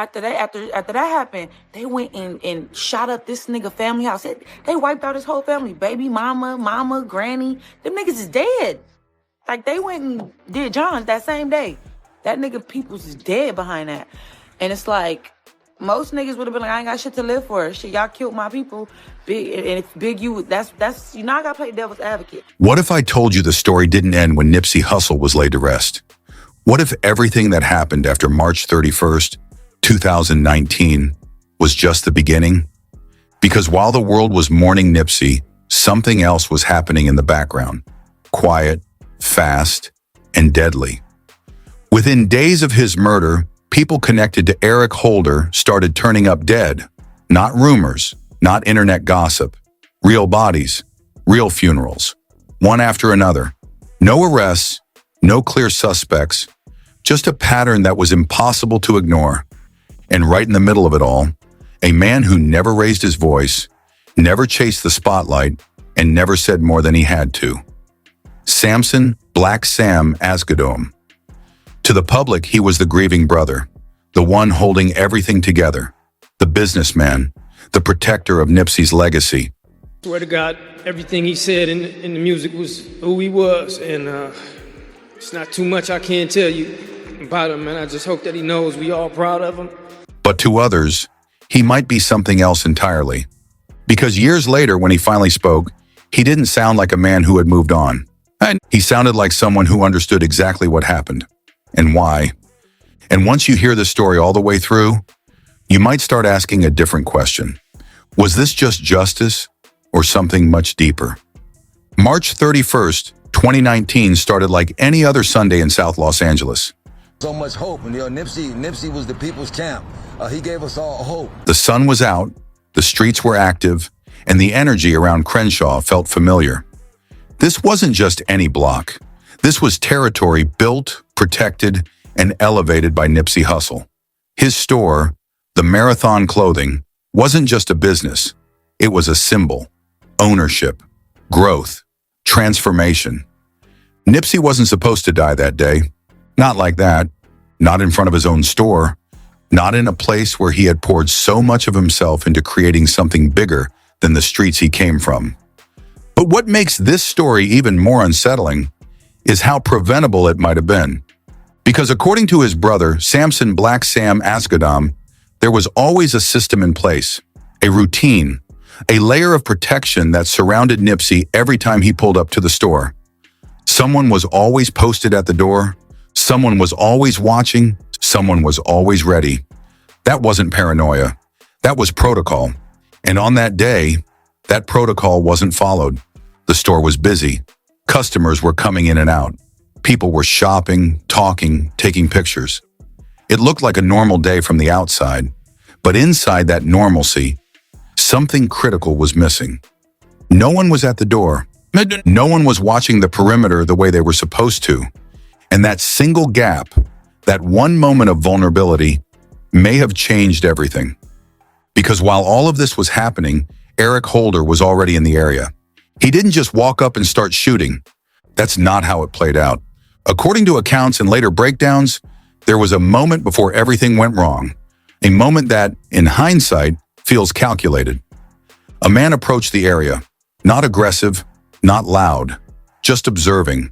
After that happened, they went and shot up this nigga family house. They wiped out his whole family. Baby mama, granny. Them niggas is dead. Like, they went and did John's that same day. That nigga peoples is dead behind that. And it's like, most niggas would have been like, I ain't got shit to live for. Shit, y'all killed my people. Big, and if Big you, that's you know, I gotta play devil's advocate. What if I told you the story didn't end when Nipsey Hussle was laid to rest? What if everything that happened after March 31st, 2019 was just the beginning? Because while the world was mourning Nipsey, something else was happening in the background. Quiet, fast, and deadly. Within days of his murder, people connected to Eric Holder started turning up dead. Not rumors, not internet gossip. Real bodies, real funerals. One after another. No arrests, no clear suspects. Just a pattern that was impossible to ignore. And right in the middle of it all, a man who never raised his voice, never chased the spotlight, and never said more than he had to. Sampson Black Sam Asghedom. To the public, he was the grieving brother, the one holding everything together, the businessman, the protector of Nipsey's legacy. Swear to God, everything he said in the music was who he was, and it's not too much I can't tell you about him, and I just hope that he knows we all proud of him. But to others, he might be something else entirely. Because years later, when he finally spoke, he didn't sound like a man who had moved on. And he sounded like someone who understood exactly what happened and why. And once you hear the story all the way through, you might start asking a different question. Was this just justice or something much deeper? March 31st, 2019 started like any other Sunday in South Los Angeles. So much hope, and Nipsey was the people's champ. He gave us all hope. The sun was out, the streets were active, and the energy around Crenshaw felt familiar. This wasn't just any block. This was territory built, protected, and elevated by Nipsey Hussle. His store, the Marathon Clothing, wasn't just a business. It was a symbol, ownership, growth, transformation. Nipsey wasn't supposed to die that day. Not like that. Not in front of his own store. Not in a place where he had poured so much of himself into creating something bigger than the streets he came from. But what makes this story even more unsettling is how preventable it might have been. Because according to his brother, Sampson Black Sam Asghedom, there was always a system in place, a routine, a layer of protection that surrounded Nipsey every time he pulled up to the store. Someone was always posted at the door, someone was always watching, someone was always ready. That wasn't paranoia, that was protocol. And on that day, that protocol wasn't followed. The store was busy. Customers were coming in and out. People were shopping, talking, taking pictures. It looked like a normal day from the outside, but inside that normalcy, something critical was missing. No one was at the door. No one was watching the perimeter the way they were supposed to. And that single gap, that one moment of vulnerability, may have changed everything. Because while all of this was happening, Eric Holder was already in the area. He didn't just walk up and start shooting. That's not how it played out. According to accounts and later breakdowns, there was a moment before everything went wrong. A moment that, in hindsight, feels calculated. A man approached the area, not aggressive, not loud, just observing,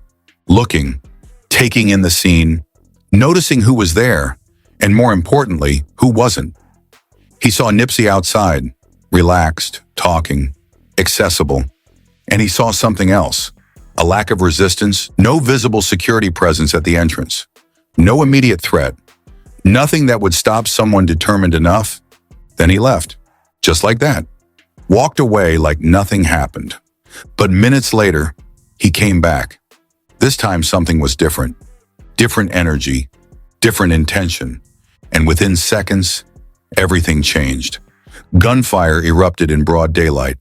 looking, taking in the scene, noticing who was there, and more importantly, who wasn't. He saw Nipsey outside, relaxed, talking, accessible, and he saw something else. A lack of resistance, no visible security presence at the entrance, no immediate threat, nothing that would stop someone determined enough. Then he left, just like that, walked away like nothing happened. But minutes later, he came back. This time something was different. Different energy, different intention. And within seconds, everything changed. Gunfire erupted in broad daylight.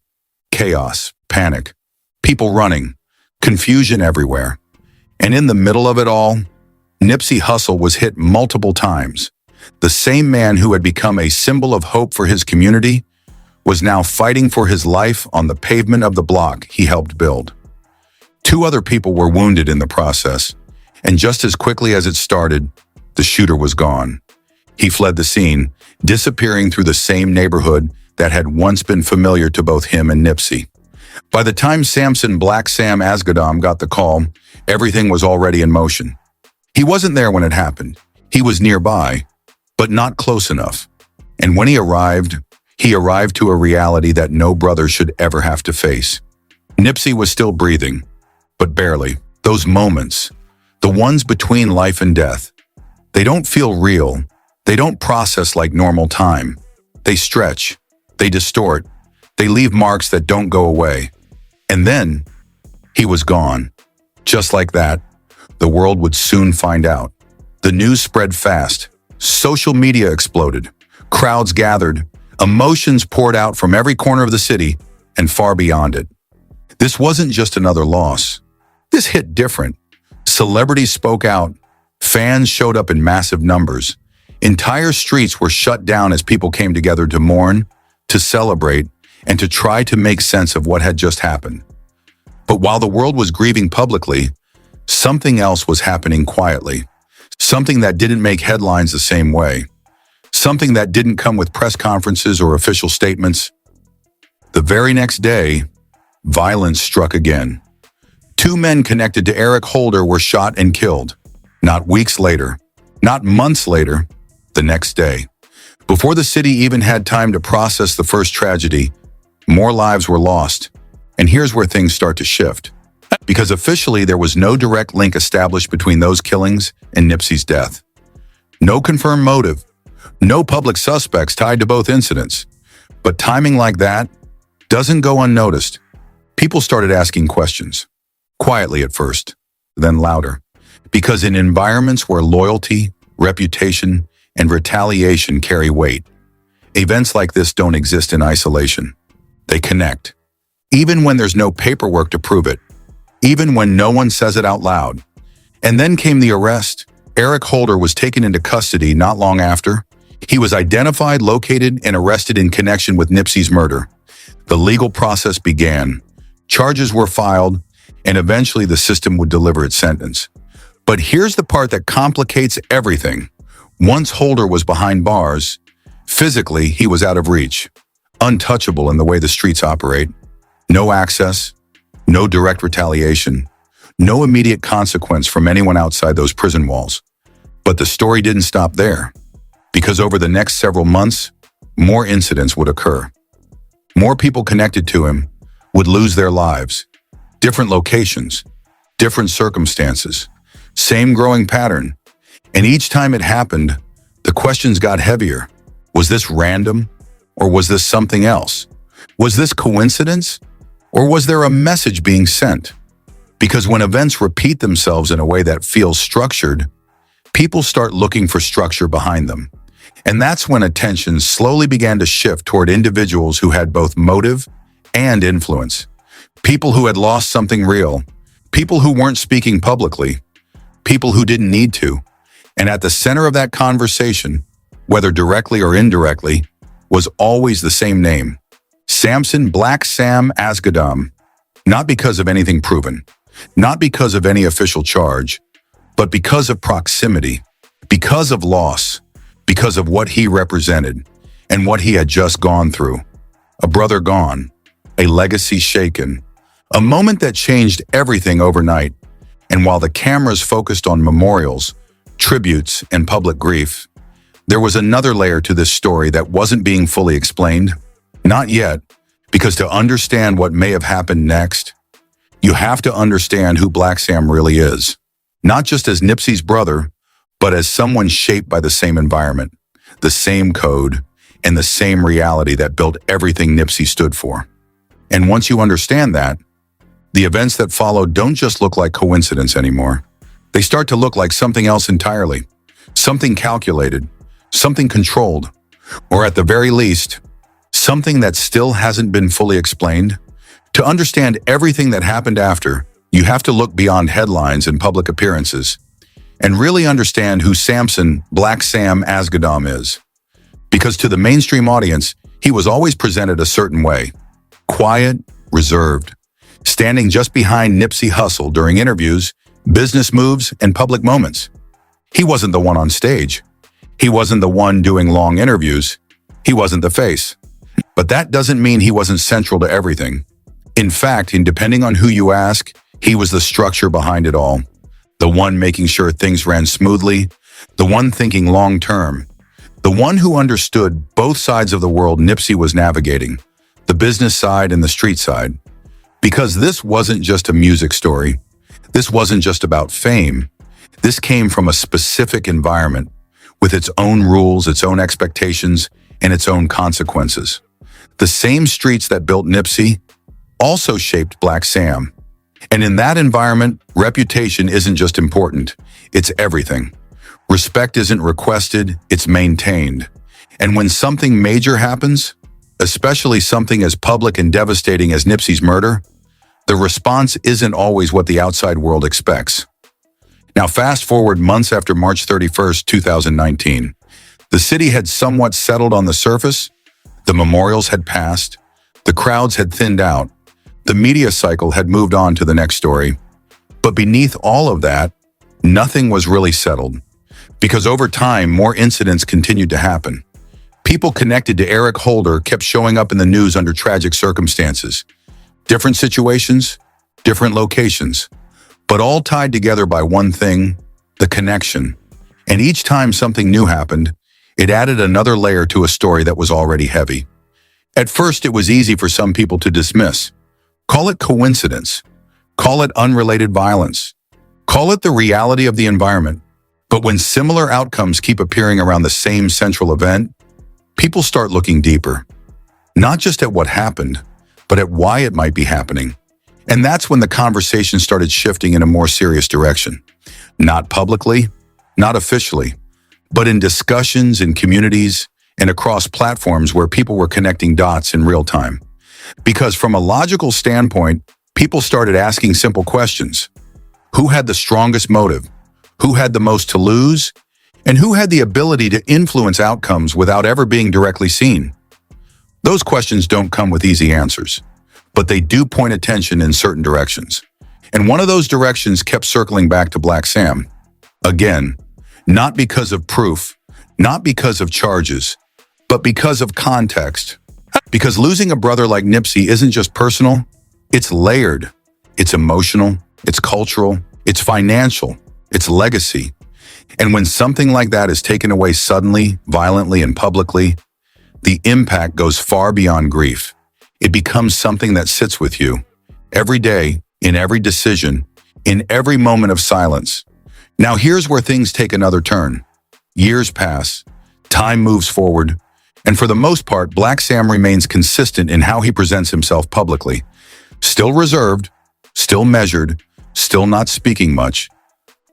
Chaos, panic, people running, confusion everywhere. And in the middle of it all, Nipsey Hussle was hit multiple times. The same man who had become a symbol of hope for his community was now fighting for his life on the pavement of the block he helped build. 2 other people were wounded in the process, and just as quickly as it started, the shooter was gone. He fled the scene, disappearing through the same neighborhood that had once been familiar to both him and Nipsey. By the time Sampson Black Sam Asghedom got the call, everything was already in motion. He wasn't there when it happened. He was nearby, but not close enough. And when he arrived to a reality that no brother should ever have to face. Nipsey was still breathing, but barely. Those moments, the ones between life and death, they don't feel real. They don't process like normal time. They stretch, they distort, they leave marks that don't go away. And then, he was gone. Just like that, the world would soon find out. The news spread fast. Social media exploded. Crowds gathered. Emotions poured out from every corner of the city and far beyond it. This wasn't just another loss. This hit different. Celebrities spoke out. Fans showed up in massive numbers. Entire streets were shut down as people came together to mourn, to celebrate, and to try to make sense of what had just happened. But while the world was grieving publicly, something else was happening quietly. Something that didn't make headlines the same way. Something that didn't come with press conferences or official statements. The very next day, violence struck again. 2 men connected to Eric Holder were shot and killed. Not weeks later, not months later, the next day. Before the city even had time to process the first tragedy, more lives were lost. And here's where things start to shift. Because officially there was no direct link established between those killings and Nipsey's death. No confirmed motive, no public suspects tied to both incidents. But timing like that doesn't go unnoticed. People started asking questions. Quietly at first, then louder. Because in environments where loyalty, reputation, and retaliation carry weight, events like this don't exist in isolation. They connect. Even when there's no paperwork to prove it. Even when no one says it out loud. And then came the arrest. Eric Holder was taken into custody not long after. He was identified, located, and arrested in connection with Nipsey's murder. The legal process began. Charges were filed, and eventually the system would deliver its sentence. But here's the part that complicates everything. Once Holder was behind bars, physically he was out of reach, untouchable in the way the streets operate. No access, no direct retaliation, no immediate consequence from anyone outside those prison walls. But the story didn't stop there, because over the next several months, more incidents would occur. More people connected to him would lose their lives. Different locations, different circumstances, same growing pattern. And each time it happened, the questions got heavier. Was this random? Or was this something else? Was this coincidence? Or was there a message being sent? Because when events repeat themselves in a way that feels structured, people start looking for structure behind them. And that's when attention slowly began to shift toward individuals who had both motive and influence. People who had lost something real. People who weren't speaking publicly. People who didn't need to. And at the center of that conversation, whether directly or indirectly, was always the same name. Sampson Black Sam Asghedom. Not because of anything proven, not because of any official charge, but because of proximity, because of loss, because of what he represented and what he had just gone through. A brother gone, a legacy shaken, a moment that changed everything overnight. And while the cameras focused on memorials, tributes, and public grief, there was another layer to this story that wasn't being fully explained. Not yet, because to understand what may have happened next, you have to understand who Black Sam really is. Not just as Nipsey's brother, but as someone shaped by the same environment, the same code, and the same reality that built everything Nipsey stood for. And once you understand that, the events that followed don't just look like coincidence anymore. They start to look like something else entirely, something calculated, something controlled, or at the very least, something that still hasn't been fully explained. To understand everything that happened after, you have to look beyond headlines and public appearances and really understand who Sampson Black Sam Asghedom is. Because to the mainstream audience, he was always presented a certain way, quiet, reserved, standing just behind Nipsey Hussle during interviews, business moves, and public moments. He wasn't the one on stage. He wasn't the one doing long interviews. He wasn't the face. But that doesn't mean he wasn't central to everything. In fact, depending on who you ask, he was the structure behind it all. The one making sure things ran smoothly, the one thinking long-term, the one who understood both sides of the world Nipsey was navigating, the business side and the street side. Because this wasn't just a music story. This wasn't just about fame. This came from a specific environment with its own rules, its own expectations, and its own consequences. The same streets that built Nipsey also shaped Black Sam. And in that environment, reputation isn't just important, it's everything. Respect isn't requested, it's maintained. And when something major happens, especially something as public and devastating as Nipsey's murder, the response isn't always what the outside world expects. Now fast forward months after March 31st, 2019. The city had somewhat settled on the surface, the memorials had passed, the crowds had thinned out, the media cycle had moved on to the next story. But beneath all of that, nothing was really settled. Because over time, more incidents continued to happen. People connected to Eric Holder kept showing up in the news under tragic circumstances. Different situations, different locations, but all tied together by one thing, the connection. And each time something new happened, it added another layer to a story that was already heavy. At first, it was easy for some people to dismiss. Call it coincidence. Call it unrelated violence. Call it the reality of the environment. But when similar outcomes keep appearing around the same central event, people start looking deeper. Not just at what happened, but at why it might be happening. And that's when the conversation started shifting in a more serious direction. Not publicly, not officially, but in discussions, in communities, and across platforms where people were connecting dots in real time. Because from a logical standpoint, people started asking simple questions. Who had the strongest motive? Who had the most to lose? And who had the ability to influence outcomes without ever being directly seen? Those questions don't come with easy answers, but they do point attention in certain directions. And one of those directions kept circling back to Black Sam. Again, not because of proof, not because of charges, but because of context. Because losing a brother like Nipsey isn't just personal, it's layered, it's emotional, it's cultural, it's financial, it's legacy. And when something like that is taken away suddenly, violently, and publicly, the impact goes far beyond grief. It becomes something that sits with you every day, in every decision, in every moment of silence. Now here's where things take another turn. Years pass, time moves forward, and for the most part, Black Sam remains consistent in how he presents himself publicly. Still reserved, still measured, still not speaking much.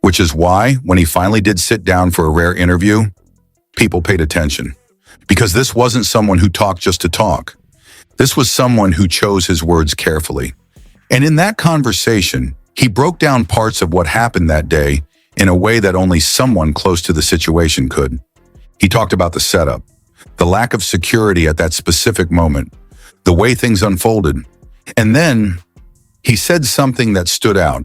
Which is why, when he finally did sit down for a rare interview, people paid attention. Because this wasn't someone who talked just to talk. This was someone who chose his words carefully. And in that conversation, he broke down parts of what happened that day in a way that only someone close to the situation could. He talked about the setup, the lack of security at that specific moment, the way things unfolded. And then he said something that stood out,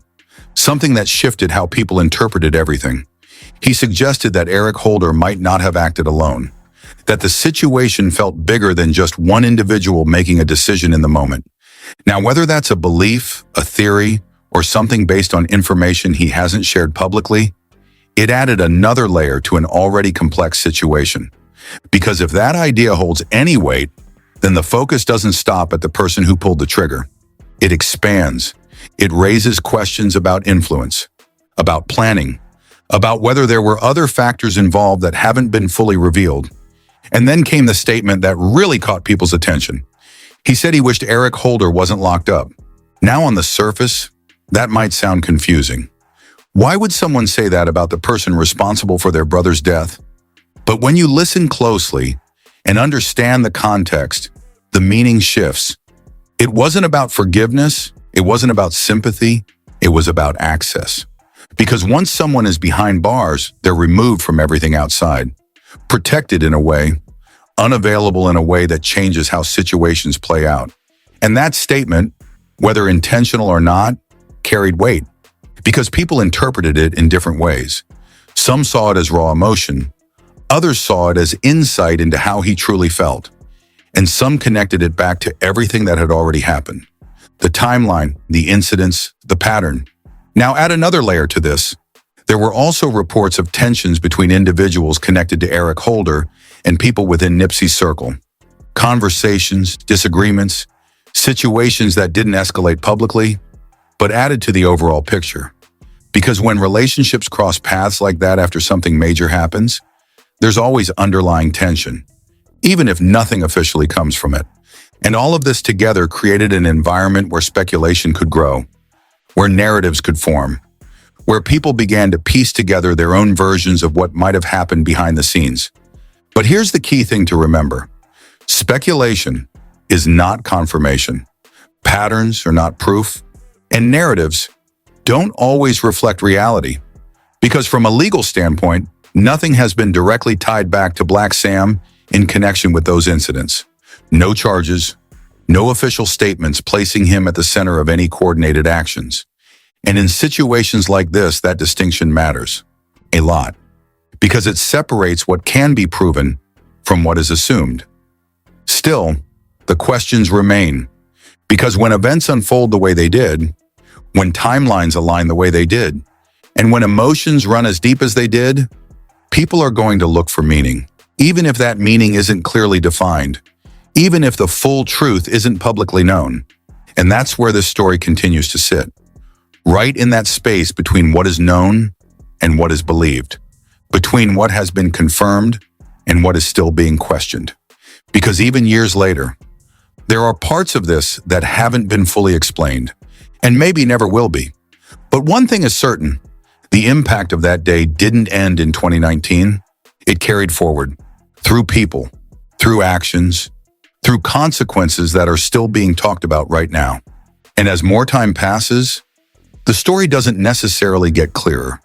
something that shifted how people interpreted everything. He suggested that Eric Holder might not have acted alone, that the situation felt bigger than just one individual making a decision in the moment. Now, whether that's a belief, a theory, or something based on information he hasn't shared publicly, it added another layer to an already complex situation. Because if that idea holds any weight, then the focus doesn't stop at the person who pulled the trigger. It expands. It raises questions about influence, about planning, about whether there were other factors involved that haven't been fully revealed. And then came the statement that really caught people's attention. He said he wished Eric Holder wasn't locked up. Now on the surface, that might sound confusing. Why would someone say that about the person responsible for their brother's death? But when you listen closely and understand the context, the meaning shifts. It wasn't about forgiveness. It wasn't about sympathy. It was about access. Because once someone is behind bars, they're removed from everything outside, protected in a way, unavailable in a way that changes how situations play out. And that statement, whether intentional or not, carried weight because people interpreted it in different ways. Some saw it as raw emotion. Others saw it as insight into how he truly felt, and some connected it back to everything that had already happened. The timeline, the incidents, the pattern. Now add another layer to this. There were also reports of tensions between individuals connected to Eric Holder and people within Nipsey's circle. Conversations, disagreements, situations that didn't escalate publicly, but added to the overall picture. Because when relationships cross paths like that after something major happens, there's always underlying tension, even if nothing officially comes from it. And all of this together created an environment where speculation could grow, where narratives could form, where people began to piece together their own versions of what might have happened behind the scenes. But here's the key thing to remember. Speculation is not confirmation. Patterns are not proof. And narratives don't always reflect reality. Because from a legal standpoint, nothing has been directly tied back to Black Sam in connection with those incidents. No charges, no official statements placing him at the center of any coordinated actions. And in situations like this, that distinction matters a lot, because it separates what can be proven from what is assumed. Still, the questions remain, because when events unfold the way they did, when timelines align the way they did, and when emotions run as deep as they did, people are going to look for meaning, even if that meaning isn't clearly defined, even if the full truth isn't publicly known. And that's where this story continues to sit, right in that space between what is known and what is believed, between what has been confirmed and what is still being questioned. Because even years later, there are parts of this that haven't been fully explained, and maybe never will be. But one thing is certain, the impact of that day didn't end in 2019. It carried forward, through people, through actions, through consequences that are still being talked about right now. And as more time passes, the story doesn't necessarily get clearer.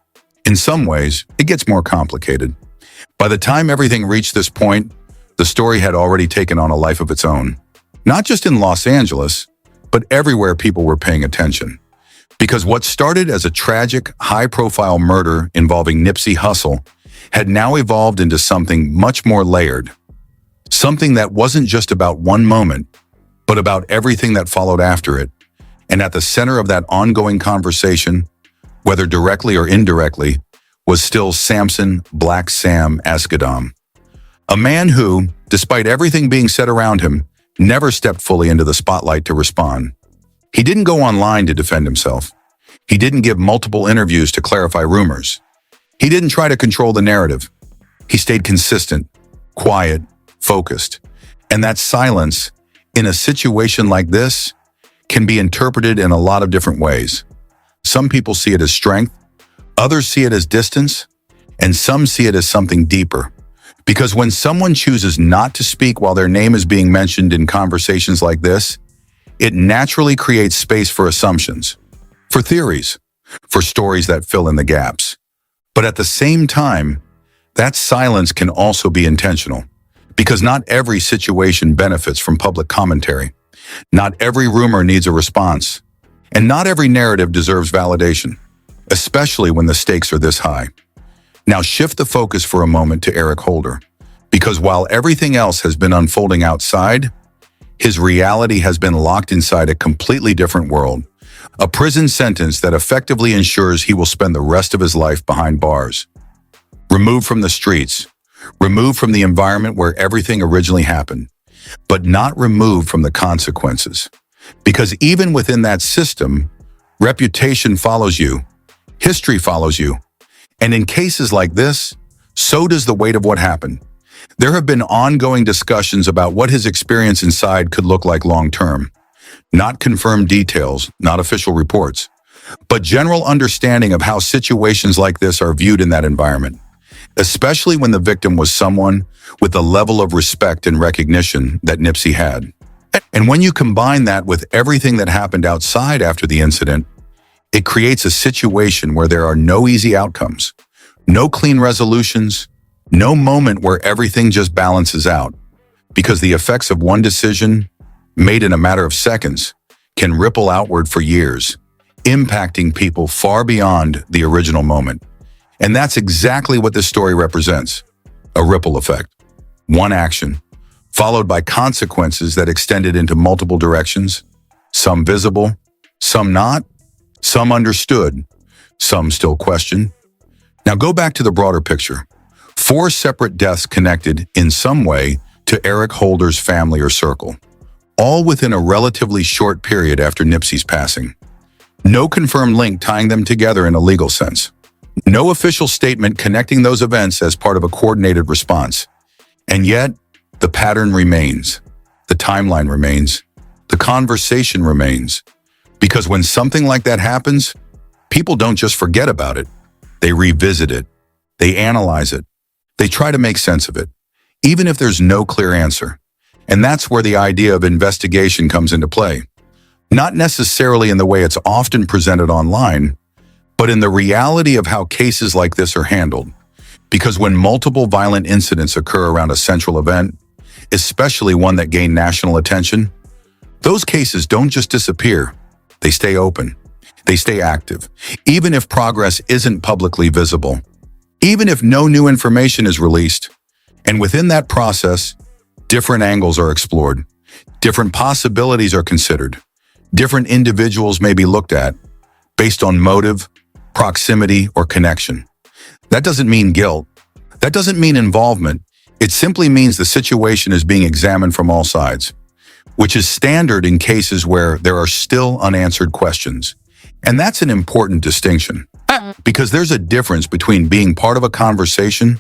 In some ways, it gets more complicated. By the time everything reached this point, the story had already taken on a life of its own. Not just in Los Angeles, but everywhere people were paying attention. Because what started as a tragic, high-profile murder involving Nipsey Hussle had now evolved into something much more layered. Something that wasn't just about one moment, but about everything that followed after it. And at the center of that ongoing conversation, whether directly or indirectly, was still Sampson Black Sam Asghedom. A man who, despite everything being said around him, never stepped fully into the spotlight to respond. He didn't go online to defend himself. He didn't give multiple interviews to clarify rumors. He didn't try to control the narrative. He stayed consistent, quiet, focused. And that silence, in a situation like this, can be interpreted in a lot of different ways. Some people see it as strength, others see it as distance, and some see it as something deeper. Because when someone chooses not to speak while their name is being mentioned in conversations like this, it naturally creates space for assumptions, for theories, for stories that fill in the gaps. But at the same time, that silence can also be intentional, because not every situation benefits from public commentary. Not every rumor needs a response, and not every narrative deserves validation, especially when the stakes are this high. Now shift the focus for a moment to Eric Holder, because while everything else has been unfolding outside, his reality has been locked inside a completely different world, a prison sentence that effectively ensures he will spend the rest of his life behind bars. Removed from the streets, removed from the environment where everything originally happened, but not removed from the consequences. Because even within that system, reputation follows you, history follows you. And in cases like this, so does the weight of what happened. There have been ongoing discussions about what his experience inside could look like long-term. Not confirmed details, not official reports, but general understanding of how situations like this are viewed in that environment, especially when the victim was someone with the level of respect and recognition that Nipsey had. And when you combine that with everything that happened outside after the incident, it creates a situation where there are no easy outcomes, no clean resolutions, no moment where everything just balances out, because the effects of one decision, made in a matter of seconds, can ripple outward for years, impacting people far beyond the original moment. And that's exactly what this story represents. A ripple effect. One action, followed by consequences that extended into multiple directions, some visible, some not, some understood, some still questioned. Now go back to the broader picture. 4 separate deaths connected in some way to Eric Holder's family or circle, all within a relatively short period after Nipsey's passing. No confirmed link tying them together in a legal sense. No official statement connecting those events as part of a coordinated response. And yet, the pattern remains. The timeline remains. The conversation remains. Because when something like that happens, people don't just forget about it. They revisit it. They analyze it. They try to make sense of it, even if there's no clear answer. And that's where the idea of investigation comes into play. Not necessarily in the way it's often presented online, but in the reality of how cases like this are handled. Because when multiple violent incidents occur around a central event, especially one that gained national attention, those cases don't just disappear. They stay open. They stay active, even if progress isn't publicly visible, even if no new information is released. And within that process, different angles are explored, different possibilities are considered, different individuals may be looked at based on motive, proximity, or connection. That doesn't mean guilt. That doesn't mean involvement. It simply means the situation is being examined from all sides, which is standard in cases where there are still unanswered questions. And that's an important distinction, because there's a difference between being part of a conversation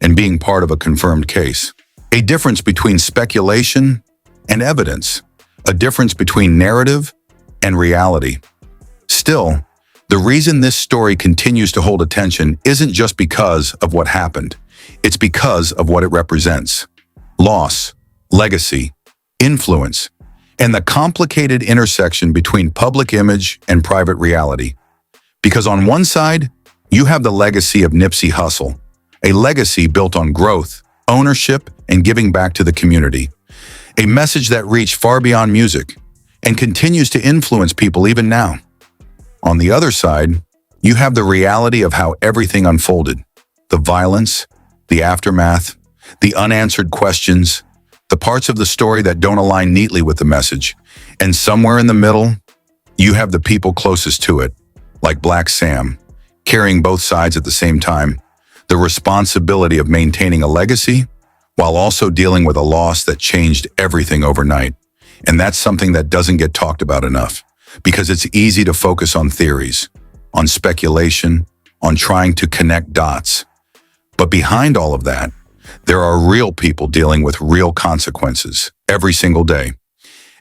and being part of a confirmed case. A difference between speculation and evidence. A difference between narrative and reality. Still, the reason this story continues to hold attention isn't just because of what happened. It's because of what it represents. Loss, legacy, influence, and the complicated intersection between public image and private reality. Because on one side, you have the legacy of Nipsey Hussle, a legacy built on growth, ownership, and giving back to the community. A message that reached far beyond music and continues to influence people even now. On the other side, you have the reality of how everything unfolded. The violence, the aftermath, the unanswered questions, the parts of the story that don't align neatly with the message. And somewhere in the middle, you have the people closest to it, like Black Sam, carrying both sides at the same time. The responsibility of maintaining a legacy while also dealing with a loss that changed everything overnight. And that's something that doesn't get talked about enough, because it's easy to focus on theories, on speculation, on trying to connect dots. But behind all of that, there are real people dealing with real consequences every single day.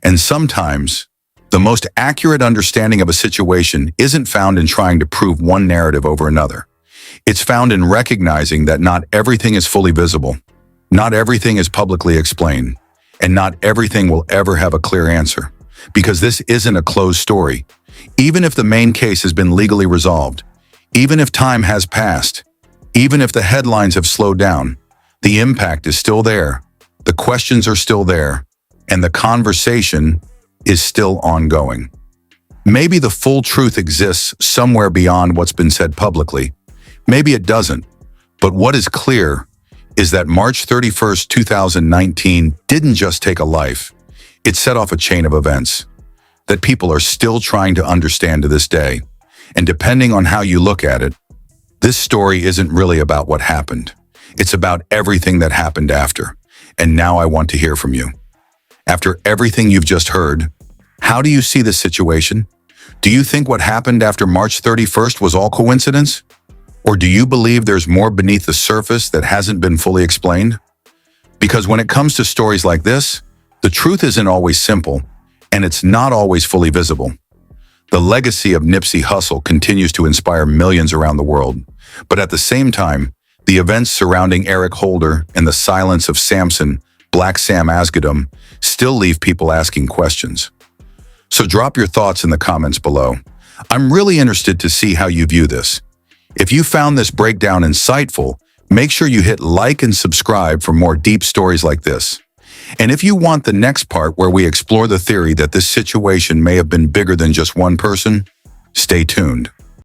And sometimes, the most accurate understanding of a situation isn't found in trying to prove one narrative over another. It's found in recognizing that not everything is fully visible, not everything is publicly explained, and not everything will ever have a clear answer. Because this isn't a closed story. Even if the main case has been legally resolved, even if time has passed, even if the headlines have slowed down, the impact is still there, the questions are still there, and the conversation is still ongoing. Maybe the full truth exists somewhere beyond what's been said publicly. Maybe it doesn't. But what is clear is that March 31st, 2019 didn't just take a life. It set off a chain of events that people are still trying to understand to this day. And depending on how you look at it, this story isn't really about what happened. It's about everything that happened after. And now I want to hear from you. After everything you've just heard, how do you see this situation? Do you think what happened after March 31st was all coincidence? Or do you believe there's more beneath the surface that hasn't been fully explained? Because when it comes to stories like this, the truth isn't always simple, and it's not always fully visible. The legacy of Nipsey Hussle continues to inspire millions around the world, but at the same time, the events surrounding Eric Holder and the silence of Sampson Black Sam Asghedom still leave people asking questions. So drop your thoughts in the comments below. I'm really interested to see how you view this. If you found this breakdown insightful, make sure you hit like and subscribe for more deep stories like this. And if you want the next part where we explore the theory that this situation may have been bigger than just one person, stay tuned.